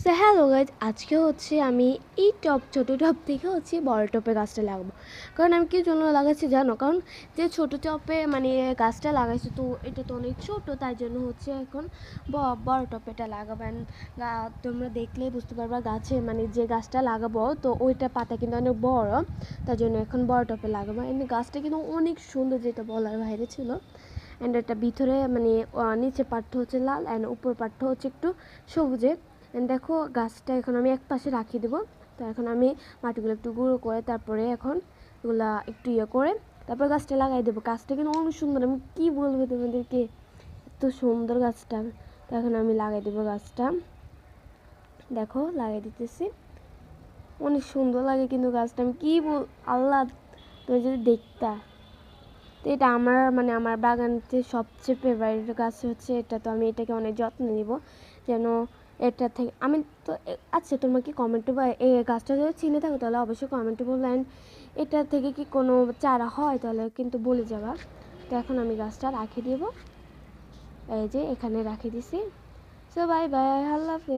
So hello guys, আজকে হচ্ছে আমি এই ছোটো টব থেকে হচ্ছে বড় টপে গাছটা লাগাবো। কারণ আমি কি জন্য লাগাচ্ছি জানো? কারণ যে ছোটো টপে মানে গাছটা লাগাইছি তো এটা তো অনেক ছোটো, তাই জন্য হচ্ছে এখন বড় টপে এটা লাগাবো। তোমরা দেখলেই বুঝতে পারবা গাছে মানে যে গাছটা লাগাবো তো ওইটা পাতা কিন্তু অনেক বড়, তার জন্য এখন বড় টপে লাগাবো। এমনি গাছটা কিন্তু অনেক সুন্দর, যেটা বলার বাইরে ছিল। অ্যান্ড এটা ভিতরে মানে নিচে পাটটা হচ্ছে লাল অ্যান্ড উপর পাটটা হচ্ছে একটু সবুজে। দেখো গাছটা এখন আমি এক পাশে রাখিয়ে দেবো। তো এখন আমি মাটিগুলো একটু গুঁড়ো করে তারপরে এখন এগুলা একটু করে তারপর গাছটা লাগাই দেবো। গাছটা কিন্তু অনেক সুন্দর, আমি কী বলবো তোমাদেরকে, এত সুন্দর গাছটা। তো এখন আমি লাগাই দেবো গাছটা, দেখো লাগাই দিতেছি। অনেক সুন্দর লাগে কিন্তু গাছটা, আমি কী আল্লাহ তুমি যদি দেখতা। তো এটা আমার মানে আমার বাগানতে সবচেয়ে ফেভারিট গাছ হচ্ছে এটা। তো আমি এটাকে অনেক যত্ন নিব যেন এটা থেকে আমি তো আচ্ছা তোমাকে কমেন্টে বা এই গাছটা যদি চিনে থাকো তাহলে অবশ্যই কমেন্টে বললেন এটা থেকে কি কোনো চারা হয়, তাহলে কিন্তু বলে যাবা। তো এখন আমি গাছটা রাখি দেব, এই যে এখানে রাখি দিছি। সো বাই বাই, আল্লাহ হাফেজ।